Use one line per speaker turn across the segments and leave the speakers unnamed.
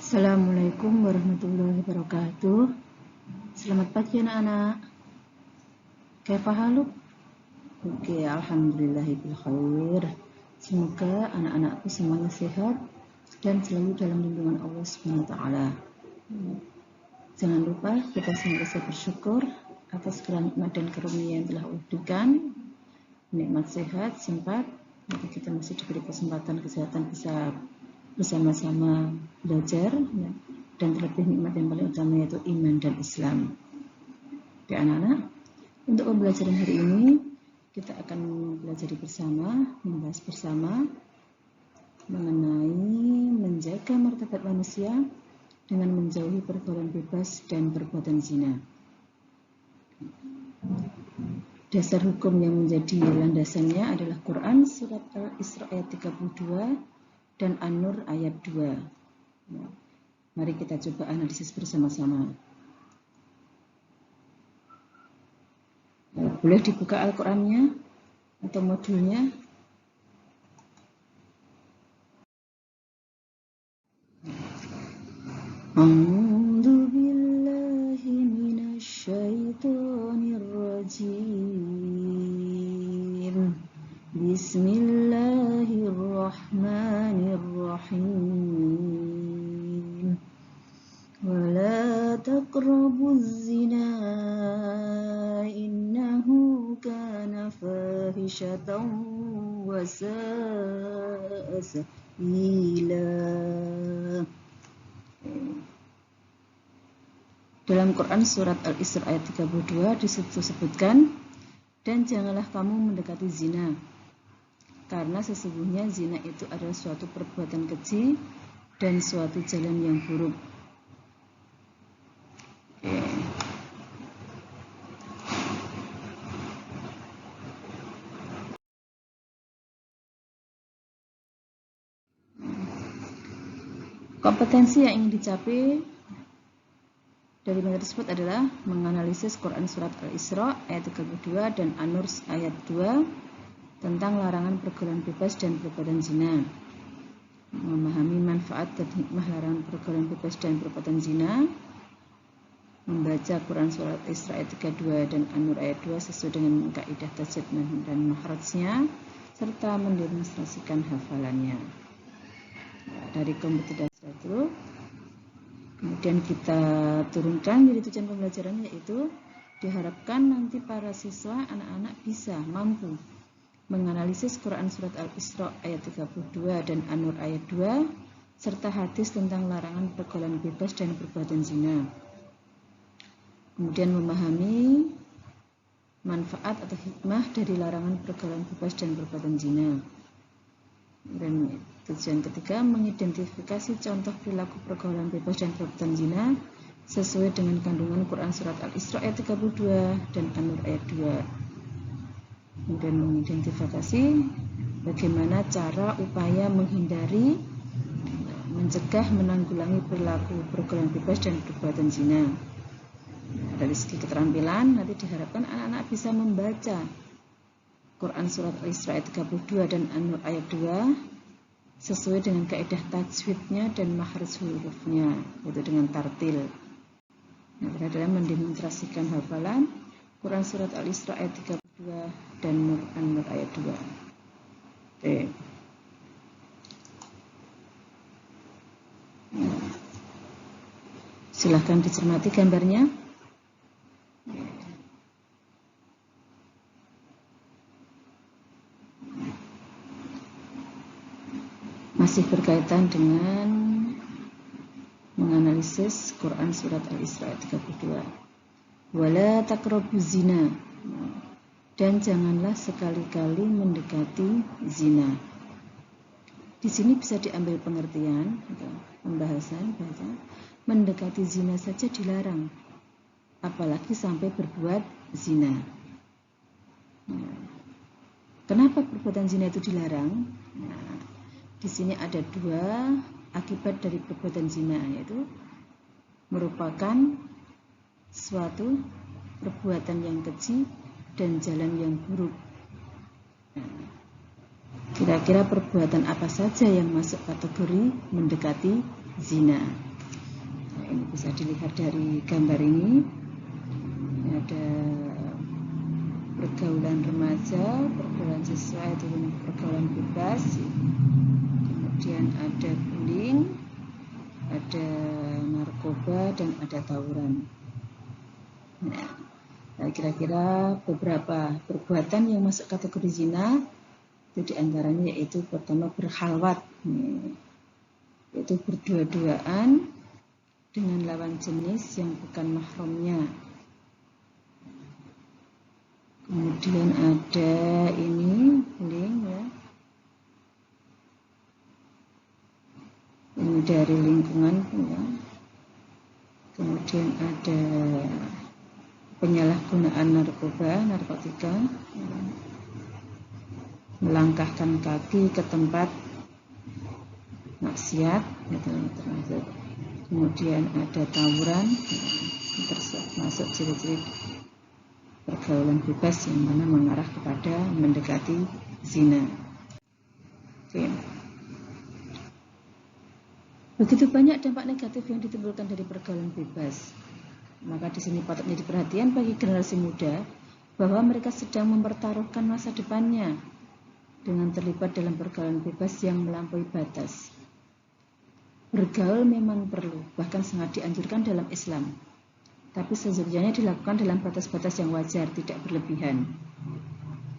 Assalamualaikum warahmatullahi wabarakatuh. Selamat pagi anak-anak. Kaifa haluk? Oke, alhamdulillahirabbil khair. Semoga anak-anakku semuanya sehat dan selalu dalam lindungan Allah Subhanahu wa taala. Jangan lupa kita senantiasa bersyukur atas segala nikmat dan karunia yang telah Allah berikan. Nikmat sehat, sempat, kita masih diberi kesempatan kesehatan bisa bersama-sama belajar, ya. Dan terlebih nikmat yang paling utama yaitu iman dan Islam. Oke anak-anak, untuk pembelajaran hari ini kita akan belajar bersama, membahas bersama mengenai menjaga martabat manusia dengan menjauhi pergaulan bebas dan perbuatan zina. Dasar hukum yang menjadi landasannya adalah Quran surat Al-Isra ayat 32 dan An-Nur ayat 2. Mari kita coba analisis bersama-sama. Boleh dibuka Al-Qurannya atau modulnya. A'udzu billahi minasy syaithanir rajim. Bismillahirrahmanirrahim. Wala taqrabuz zina innahu kana fahishatan wa sa'a sabila. Dalam Quran surat Al-Isra ayat 32 disebutkan, dan janganlah kamu mendekati zina, karena sesungguhnya zina itu adalah suatu perbuatan keji dan suatu jalan yang buruk. Kompetensi yang ingin dicapai dari materi tersebut adalah menganalisis Quran surat Al-Isra ayat 32 dan An-Nur ayat 2 tentang larangan pergaulan bebas dan perbuatan zina, memahami manfaat dan hikmah larangan pergaulan bebas dan perbuatan zina, membaca Quran surat Al-Isra ayat 32 dan An-Nur ayat 2 sesuai dengan kaidah tajwid dan makhrajnya, serta mendemonstrasikan hafalannya. Dari kompetensi itu kemudian kita turunkan jadi tujuan pembelajaran, yaitu diharapkan nanti para siswa anak-anak bisa mampu menganalisis Quran surat Al-Isra ayat 32 dan An-Nur ayat 2 serta hadis tentang larangan pergaulan bebas dan perbuatan zina. Kemudian memahami manfaat atau hikmah dari larangan pergaulan bebas dan perbuatan zina. Dan tujuan ketiga, mengidentifikasi contoh perilaku pergaulan bebas dan perbuatan zina sesuai dengan kandungan Quran surat Al-Isra ayat 32 dan An-Nur ayat 2. Kemudian mengidentifikasi bagaimana cara upaya menghindari, mencegah, menanggulangi perilaku pergaulan bebas dan perbuatan zina. Dari segi keterampilan, nanti diharapkan anak-anak bisa membaca Quran surat Al-Isra ayat 32 dan An-Nur ayat 2 sesuai dengan kaidah tajwidnya dan makhraj hurufnya, yaitu dengan tartil. Nah, adalah mendemonstrasikan hafalan Quran surat Al-Isra ayat 32 dan An-Nur ayat 2. Oke. Silahkan dicermati gambarnya. Masih berkaitan dengan menganalisis Quran surat Al-Isra ayat 32. Wala taqrabuz zina, dan janganlah sekali-kali mendekati zina. Di sini bisa diambil pengertian atau pembahasan bahwa mendekati zina saja dilarang, apalagi sampai berbuat zina. Kenapa perbuatan zina itu dilarang? Di sini ada dua akibat dari perbuatan zina, yaitu merupakan suatu perbuatan yang keji dan jalan yang buruk. Kira-kira perbuatan apa saja yang masuk kategori mendekati zina? ini bisa dilihat dari gambar ini. Ada pergaulan remaja, pergaulan siswa itu pergaulan bebas, kemudian ada bullying, ada narkoba, dan ada tawuran. Nah, kira-kira beberapa perbuatan yang masuk kategori zina itu diantaranya yaitu pertama berkhalwat, yaitu berdua-duaan dengan lawan jenis yang bukan mahramnya. Kemudian ada ini bullying, ya. Ini dari lingkungan, ya. Kemudian ada penyalahgunaan narkotika, melangkahkan kaki ke tempat maksiat, termasuk. Kemudian ada tawuran, termasuk ciri-ciri pergaulan bebas yang mana mengarah kepada mendekati zina. Oke. Begitu banyak dampak negatif yang ditimbulkan dari pergaulan bebas. Maka di sini patut menjadi perhatian bagi generasi muda bahwa mereka sedang mempertaruhkan masa depannya dengan terlibat dalam pergaulan bebas yang melampaui batas. Bergaul memang perlu, bahkan sangat dianjurkan dalam Islam, tapi sejujurnya dilakukan dalam batas-batas yang wajar, tidak berlebihan.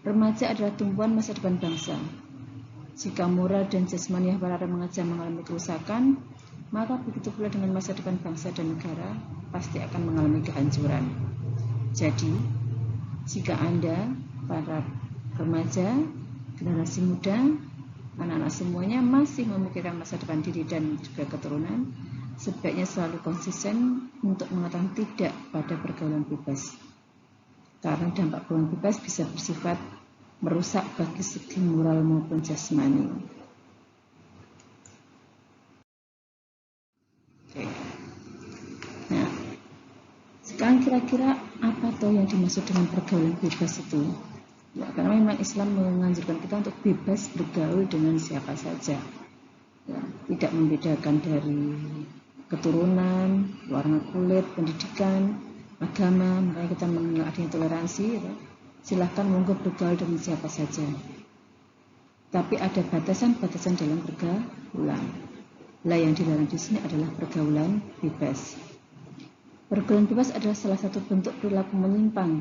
Remaja adalah tumpuan masa depan bangsa. Jika moral dan jasmani para remaja mengalami kerusakan, maka begitu pula dengan masa depan bangsa dan negara pasti akan mengalami kehancuran. Jadi, jika Anda, para remaja, generasi muda, anak-anak semuanya masih memikirkan masa depan diri dan juga keturunan, sebaiknya selalu konsisten untuk mengatakan tidak pada pergaulan bebas. Karena dampak pergaulan bebas bisa bersifat merusak bagi segi moral maupun jasmani. Nah, sekarang kira-kira apa toh yang dimaksud dengan pergaulan bebas itu? Ya, karena memang Islam menganjurkan kita untuk bebas bergaul dengan siapa saja, ya, tidak membedakan dari keturunan, warna kulit, pendidikan, agama. Makanya kita mengenal adanya toleransi, ya. Silahkan monggo bergaul dengan siapa saja, tapi ada batasan-batasan dalam pergaulan. Lah yang dilarang di sini adalah pergaulan bebas. Pergaulan bebas adalah salah satu bentuk perilaku menyimpang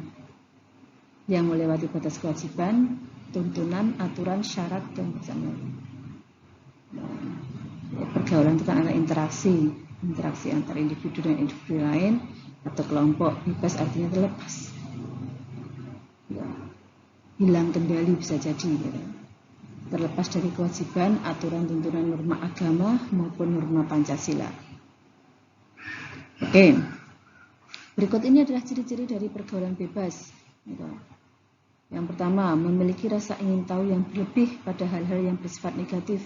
yang melewati batas kewajiban, tuntunan, aturan, syarat, dan bersama. Pergaulan itu kan adalah interaksi antara individu dan individu lain atau kelompok. Bebas artinya terlepas, ya, hilang kendali bisa jadi, ya. Terlepas dari kewajiban, aturan, tuntunan, norma agama maupun norma Pancasila. Oke, berikut ini adalah ciri-ciri dari pergaulan bebas. Yang pertama, memiliki rasa ingin tahu yang berlebih pada hal-hal yang bersifat negatif.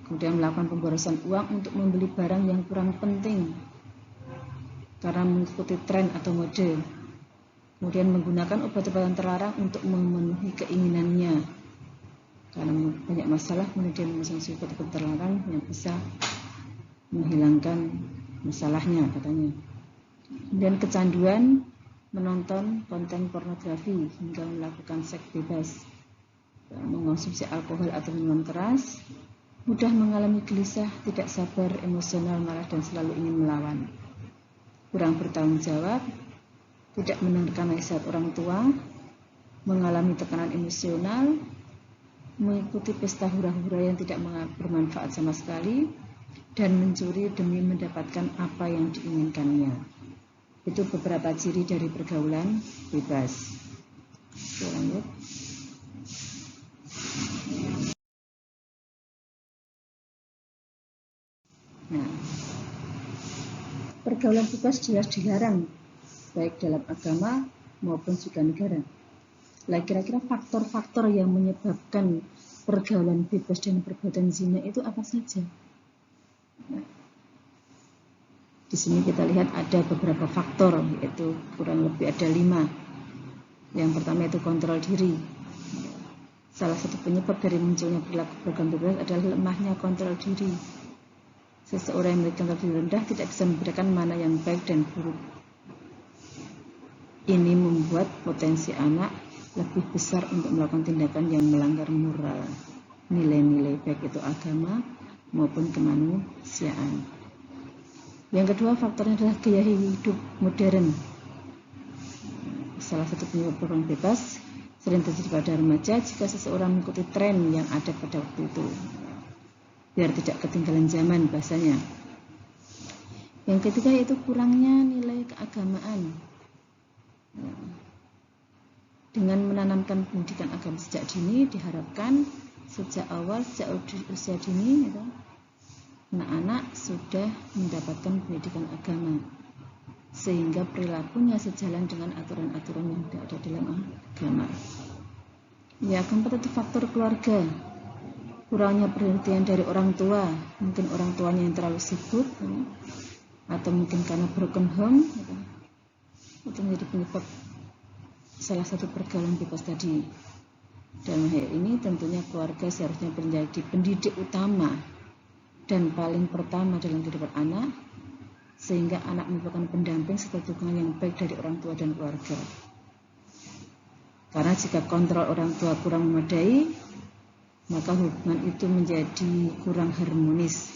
Kemudian melakukan pemborosan uang untuk membeli barang yang kurang penting karena mengikuti tren atau mode. Kemudian menggunakan obat-obatan terlarang untuk memenuhi keinginannya. Karena banyak masalah, kemudian mengonsumsi obat-obat terlarang yang bisa menghilangkan masalahnya, katanya. Kemudian kecanduan menonton konten pornografi hingga melakukan seks bebas, mengonsumsi alkohol atau minuman keras, mudah mengalami gelisah, tidak sabar, emosional, marah, dan selalu ingin melawan, kurang bertanggung jawab, tidak mendengarkan nasihat orang tua, mengalami tekanan emosional, mengikuti pesta hura-hura yang tidak bermanfaat sama sekali, dan mencuri demi mendapatkan apa yang diinginkannya. Itu beberapa ciri dari pergaulan bebas. Oke, lanjut. Nah, pergaulan bebas jelas dilarang, baik dalam agama maupun juga negara. Nah, kira-kira faktor-faktor yang menyebabkan pergaulan bebas dan perbuatan zina itu apa saja? Nah, di sini kita lihat ada beberapa faktor, yaitu kurang lebih ada 5. Yang pertama itu kontrol diri. Salah satu penyebab dari munculnya perilaku pergaulan bebas adalah lemahnya kontrol diri. Seseorang yang memiliki nilai rendah tidak bisa membedakan mana yang baik dan buruk. Ini membuat potensi anak lebih besar untuk melakukan tindakan yang melanggar moral, nilai-nilai baik itu agama maupun kemanusiaan. Yang kedua, faktornya adalah gaya hidup modern. Salah satu penyebab program bebas sering terjadi pada remaja jika seseorang mengikuti tren yang ada pada waktu itu, biar tidak ketinggalan zaman bahasanya. Yang ketiga yaitu kurangnya nilai keagamaan. Dengan menanamkan pendidikan agama sejak dini, diharapkan sejak awal, sejak usia dini, anak-anak sudah mendapatkan pendidikan agama, sehingga perilakunya sejalan dengan aturan-aturan yang ada dalam agama. Yang keempat itu faktor keluarga. Kurangnya perhatian dari orang tua, mungkin orang tuanya yang terlalu sibuk, atau mungkin karena broken home, itu menjadi penyebab salah satu pergaulan bebas tadi. Dalam hal ini tentunya keluarga seharusnya menjadi pendidik utama dan paling pertama dalam kehidupan anak, sehingga anak merupakan pendamping serta dukungan yang baik dari orang tua dan keluarga. Karena jika kontrol orang tua kurang memadai, maka hubungan itu menjadi kurang harmonis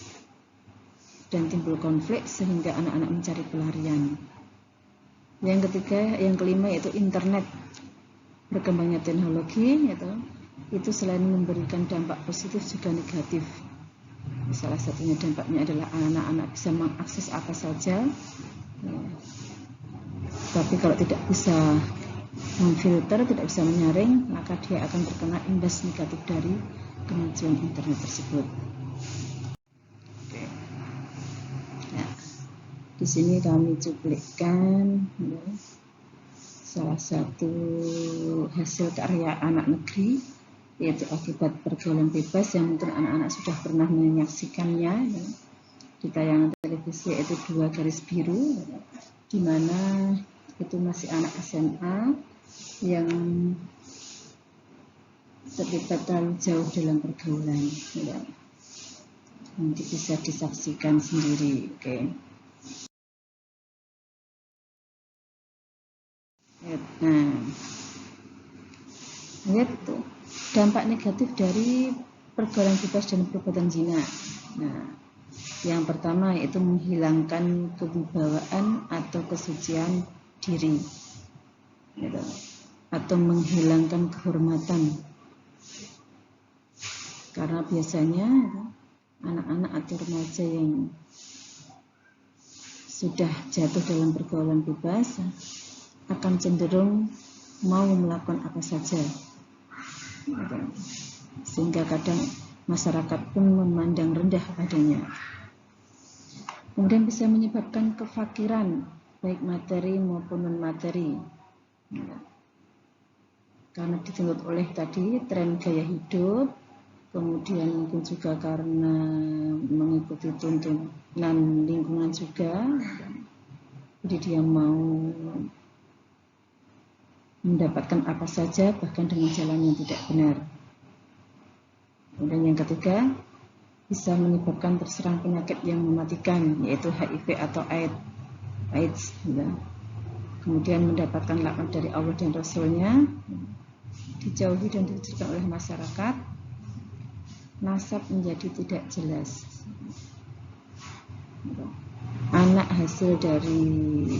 dan timbul konflik sehingga anak-anak mencari pelarian. Yang kelima yaitu internet. Berkembangnya teknologi itu selain memberikan dampak positif juga negatif. Salah satunya dampaknya adalah anak-anak bisa mengakses apa saja, tapi kalau tidak bisa memfilter, tidak bisa menyaring, maka dia akan terkena imbas negatif dari kemajuan internet tersebut. Oke. Nah, di sini kami cuplikan salah satu hasil karya anak negeri, yaitu akibat pergaulan bebas, yang mungkin anak-anak sudah pernah menyaksikannya di tayangan televisi, yaitu 2 garis biru, di mana itu masih anak SMA yang terlibat terlalu jauh dalam pergaulan. Nanti bisa disaksikan sendiri. Oke. Nah, lihat tuh dampak negatif dari pergaulan bebas dan perbuatan zina. Nah, yang pertama yaitu menghilangkan kewibawaan atau kesucian diri, atau menghilangkan kehormatan. Karena biasanya anak-anak atau remaja yang sudah jatuh dalam pergaulan bebas akan cenderung mau melakukan apa saja, sehingga kadang masyarakat pun memandang rendah padanya. Kemudian bisa menyebabkan kefakiran baik materi maupun non materi, karena dituntut oleh tadi tren gaya hidup, kemudian mungkin juga karena mengikuti tuntunan lingkungan juga, jadi dia mau mendapatkan apa saja bahkan dengan jalan yang tidak benar. Kemudian yang ketiga, bisa menyebabkan terserang penyakit yang mematikan, yaitu HIV atau AIDS. Kemudian mendapatkan laknat dari Allah dan Rasulnya, dijauhi dan dikucilkan oleh masyarakat, nasab menjadi tidak jelas. Anak hasil dari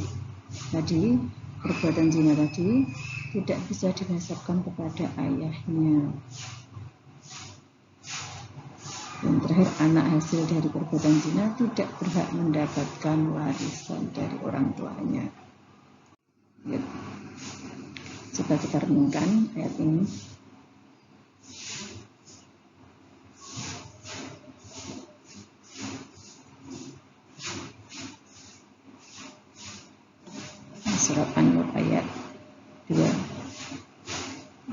tadi perbuatan zina tadi tidak bisa dinasabkan kepada ayahnya. Dan terakhir, anak hasil dari perbuatan zina tidak berhak mendapatkan warisan dari orang tuanya. Coba kita renungkan ayat ini. Surat An-Nur ayat 2.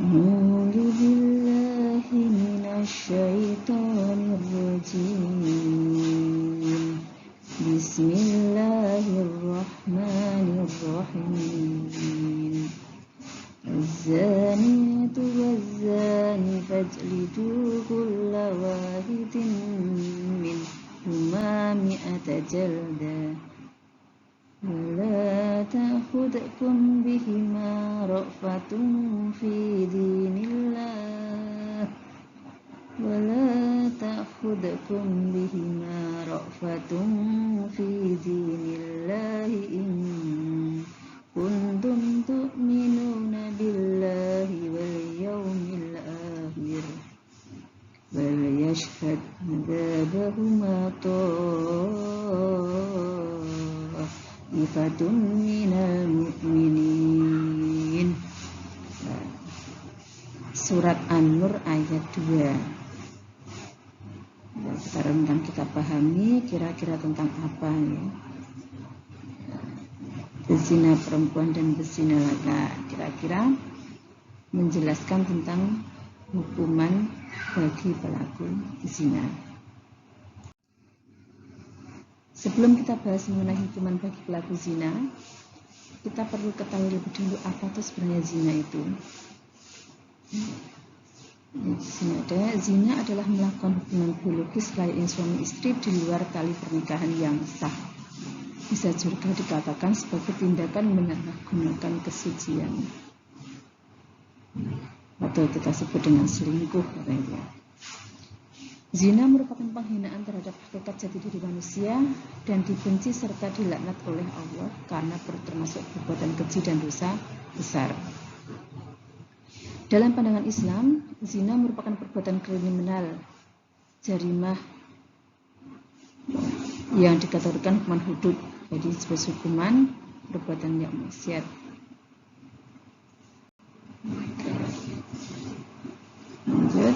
A'udzu billahi minasyaitonir rajim. Bismillahirrahmanirrahim. Az-zaniyatu waz-zani fajlidu kulla wahidin minhuma جلدا ولا تأخذكم بهما رأفة في دين الله ولا تأخذكم بهما رأفة في دين الله إن كنتم تؤمنون بالله واليوم الآخر وليشهد عذابهما طائفة من المؤمنين. Surat An-Nur ayat 2. Kita renungkan, kita pahami kira-kira tentang apa ya? Berzina perempuan dan berzina laki-laki. Kira-kira menjelaskan tentang hukuman bagi pelaku zina. Sebelum kita bahas mengenai hukuman bagi pelaku zina, kita perlu ketahui lebih dulu apa itu sebenarnya zina itu. Zina adalah melakukan hubungan biologis layaknya suami istri di luar tali pernikahan yang sah. Bisa juga dikatakan sebagai tindakan menyalahgunakan kesucian, atau kita sebut dengan selingkuh katanya. Zina merupakan penghinaan terhadap hakikat jati diri manusia dan dibenci serta dilaknat oleh Allah karena termasuk perbuatan keji dan dosa besar. Dalam pandangan Islam, zina merupakan perbuatan kriminal, jarimah yang dikategorikan hukuman hudud, jadi sebagai hukuman perbuatan yang maksiat. Lanjut.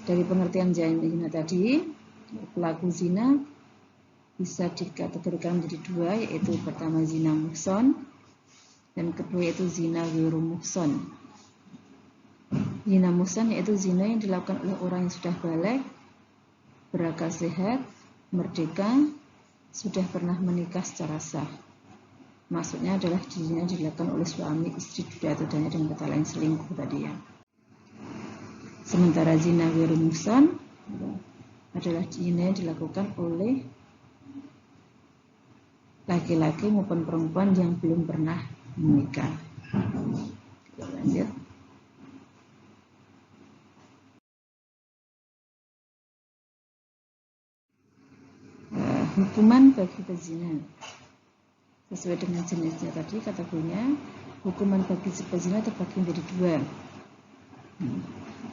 Dari pengertian zina tadi, pelaku zina bisa dikategorikan menjadi dua, yaitu pertama zina muhson dan kedua yaitu zina ghairu muhson. Zina muhson yaitu zina yang dilakukan oleh orang yang sudah balik, berakal sehat, merdeka, sudah pernah menikah secara sah. Maksudnya adalah zina dilakukan oleh suami, istri, atau dengan kata lain selingkuh tadi ya. Sementara zina ghairu muhson adalah zina yang dilakukan oleh laki-laki maupun perempuan yang belum pernah menikah. Kita lanjut. Hukuman bagi pezina sesuai dengan jenisnya tadi kategorinya. Hukuman bagi pezina terbagi menjadi dua.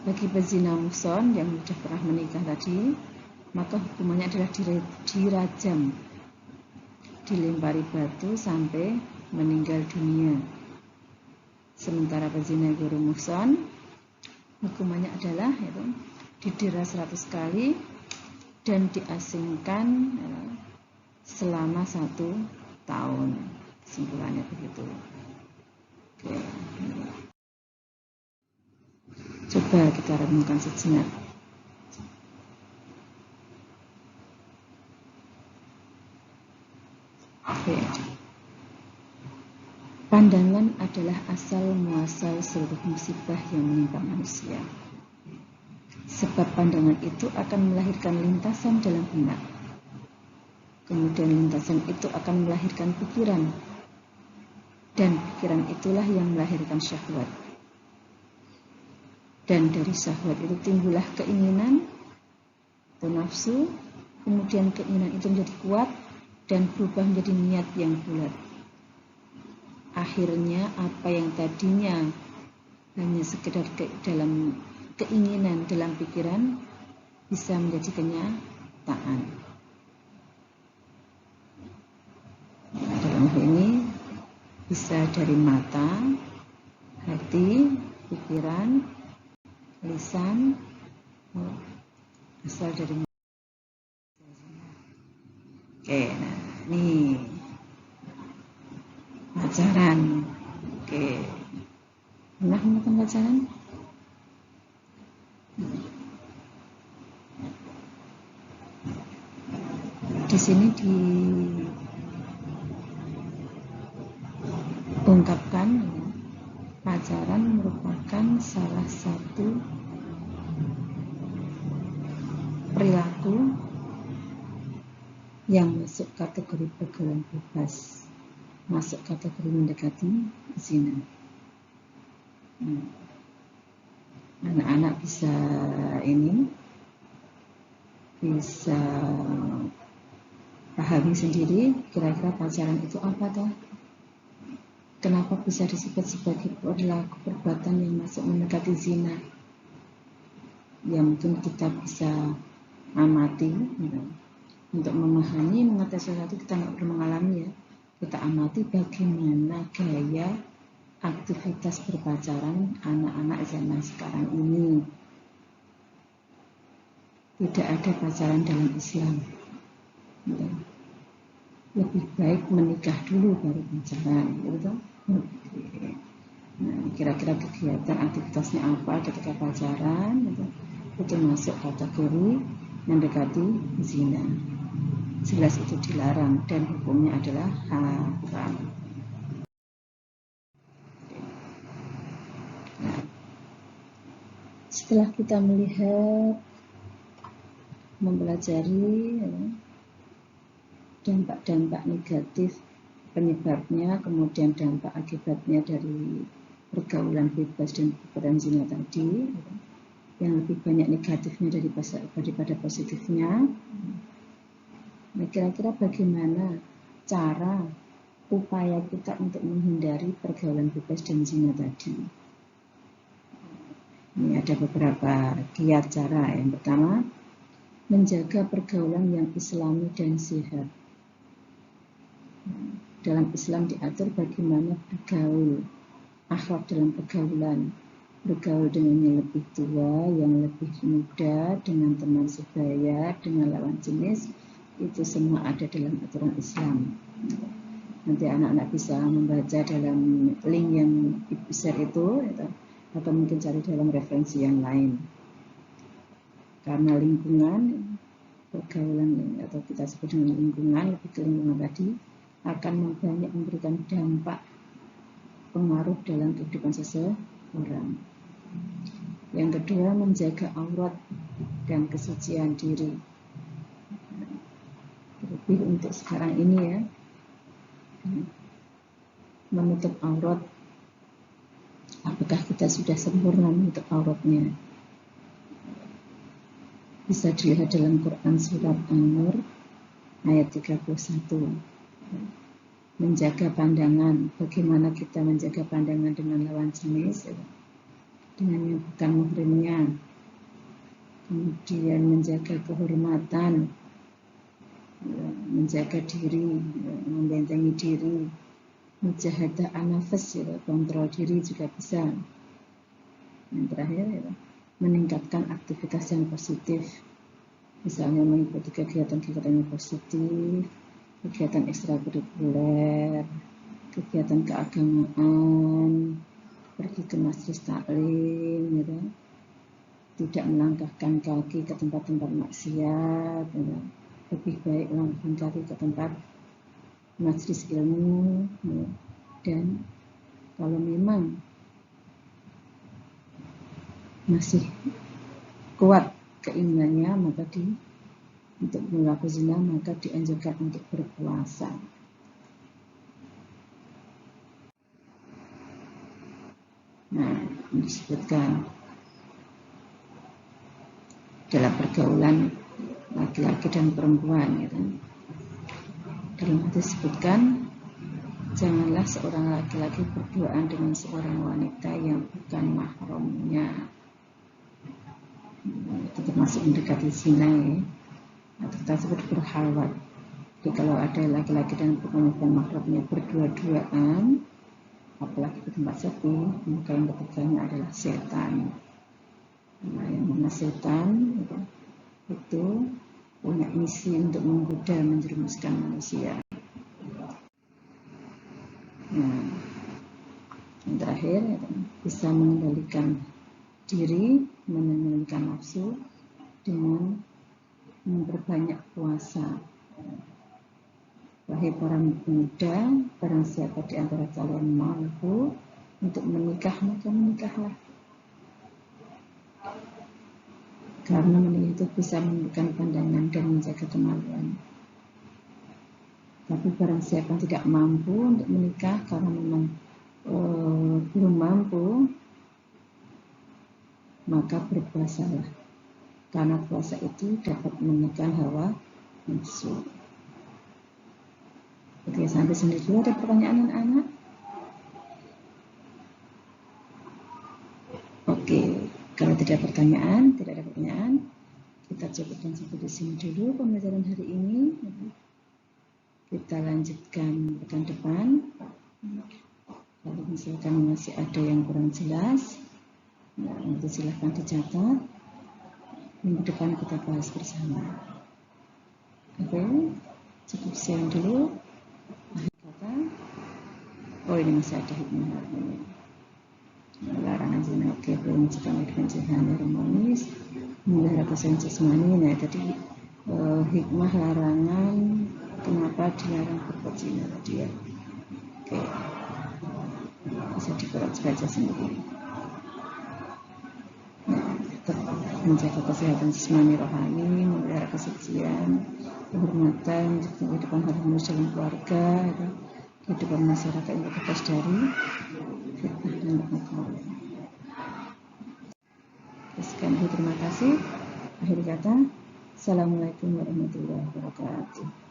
Bagi pezina muhson yang sudah pernah menikah tadi, maka hukumannya adalah dirajam, dilempari batu sampai meninggal dunia. Sementara pezina ghairu muhson, hukumannya adalah yaitu didera 100 kali dan diasingkan selama 1 tahun. Kesimpulannya begitu. Oke. Coba kita renungkan sejenak. Oke. Pandangan adalah asal muasal seluruh musibah yang menimpa manusia. Sebab pandangan itu akan melahirkan lintasan dalam benak. Kemudian lintasan itu akan melahirkan pikiran. Dan pikiran itulah yang melahirkan syahwat. Dan dari syahwat itu timbullah keinginan atau nafsu. Kemudian keinginan itu menjadi kuat dan berubah menjadi niat yang bulat. Akhirnya apa yang tadinya hanya sekedar dalam keinginan dalam pikiran bisa menjadi kenyataan. Dalam hal ini bisa dari mata, hati, pikiran, lisan, asal dari. Oke, nah ini pacaran. Oke, pernah melakukan pacaran? Di sini diungkapkan pacaran salah satu perilaku yang masuk kategori pergaulan bebas, masuk kategori mendekati zina. Anak-anak bisa pahami sendiri kira-kira pacaran itu apa toh? Kenapa bisa disebut sebagai perilaku perbuatan yang masuk mendekati zina? Ya mungkin kita bisa amati untuk memahami, mengatasi sesuatu kita nggak perlu mengalami ya. Kita amati bagaimana gaya aktivitas berpacaran anak-anak zaman sekarang ini. Tidak ada pacaran dalam Islam. Lebih baik menikah dulu baru pacaran, betul? Nah, kira-kira kegiatan aktivitasnya apa ketika pacaran? Itu masuk kategori mendekati zina. Jelas itu dilarang dan hukumnya adalah haram. Nah, setelah kita melihat, mempelajari dampak-dampak negatif penyebabnya, kemudian dampak akibatnya dari pergaulan bebas dan perbuatan zina tadi, yang lebih banyak negatifnya daripada positifnya. Nah, kira-kira bagaimana cara upaya kita untuk menghindari pergaulan bebas dan zina tadi? Ini ada beberapa kiat cara. Yang pertama, menjaga pergaulan yang islami dan sehat. Dalam Islam diatur bagaimana bergaul, akhlak dalam pergaulan, bergaul dengan yang lebih tua, yang lebih muda, dengan teman sebaya, dengan lawan jenis. Itu semua ada dalam aturan Islam. Nanti anak-anak bisa membaca dalam link yang besar itu, atau mungkin cari dalam referensi yang lain. Karena lingkungan, pergaulan atau kita sebut dengan lingkungan, lebih ke lingkungan tadi, akan banyak memberikan dampak pengaruh dalam kehidupan seseorang. Yang kedua, menjaga aurat dan kesucian diri. Lebih untuk sekarang ini ya, menutup aurat. Apakah kita sudah sempurna menutup auratnya? Bisa dilihat dalam Quran surat An-Nur ayat 31. Menjaga pandangan, bagaimana kita menjaga pandangan dengan lawan jenis, dengan yang bukan muhrimnya. Kemudian menjaga kehormatan, menjaga diri, membentengi diri, mujahadah an-nafs, kontrol diri juga bisa. Yang terakhir, meningkatkan aktivitas yang positif, misalnya mengikuti kegiatan-kegiatan yang positif, kegiatan ekstrakurikuler, kegiatan keagamaan, pergi ke masjid taklim, tidak melangkahkan kaki ke tempat-tempat maksiat, lebih baik melangkahkan kaki ke tempat majelis ilmu, dan kalau memang masih kuat keinginannya, maka untuk melakukan zina, maka dianjurkan untuk berpuasa. Nah, disebutkan dalam pergaulan laki-laki dan perempuan, dalam hadis disebutkan, janganlah seorang laki-laki berduaan dengan seorang wanita yang bukan mahramnya. Itu termasuk mendekati zina ya. Atau kita sebut berhalwat. Jadi kalau ada laki-laki dan perempuan yang mahramnya berdua-duaan, apalagi ke tempat sepi, maka yang ketiganya adalah setan. Nah, yang mana setan itu punya misi untuk menggoda, menjerumuskan manusia. Nah, yang terakhir bisa mengendalikan diri, mengendalikan nafsu dengan memperbanyak puasa. Wahai para muda, barang siapa di antara kalian mampu untuk menikah, maka menikahlah. karena menikah itu bisa menundukkan pandangan dan menjaga kemaluan. Tapi barang siapa yang tidak mampu untuk menikah karena memang belum mampu, maka berpuasalah, karena puasa itu dapat menekan hawa nafsu. Oke, sampai sini dulu. Ada pertanyaan anak-anak? Oke, kalau tidak ada pertanyaan, kita cukupkan sampai di sini dulu pembelajaran hari ini. Kita lanjutkan pekan depan. Kalau misalkan masih ada yang kurang jelas, nanti silahkan dicatat. Minggu depan kita bahas bersama. Oke, cukup sekian dulu. Akhir kata, ini masih ada hikmah ini. Larangan zina, oke, belum menciptakan dengan zina harmonis, memelihara kesucian jasmani. Nah, tadi hikmah larangan, kenapa dilarang berbuat zina tadi ya. Oke, bisa dibaca sendiri. Menjaga kesehatan jasmani rohani, memelihara kesucian, kehormatan, kehidupan harmonis dalam keluarga, kehidupan masyarakat yang terlepas dari fitnah dan nikmat. Sekian dulu, terima kasih. Akhir kata, Assalamualaikum warahmatullahi wabarakatuh.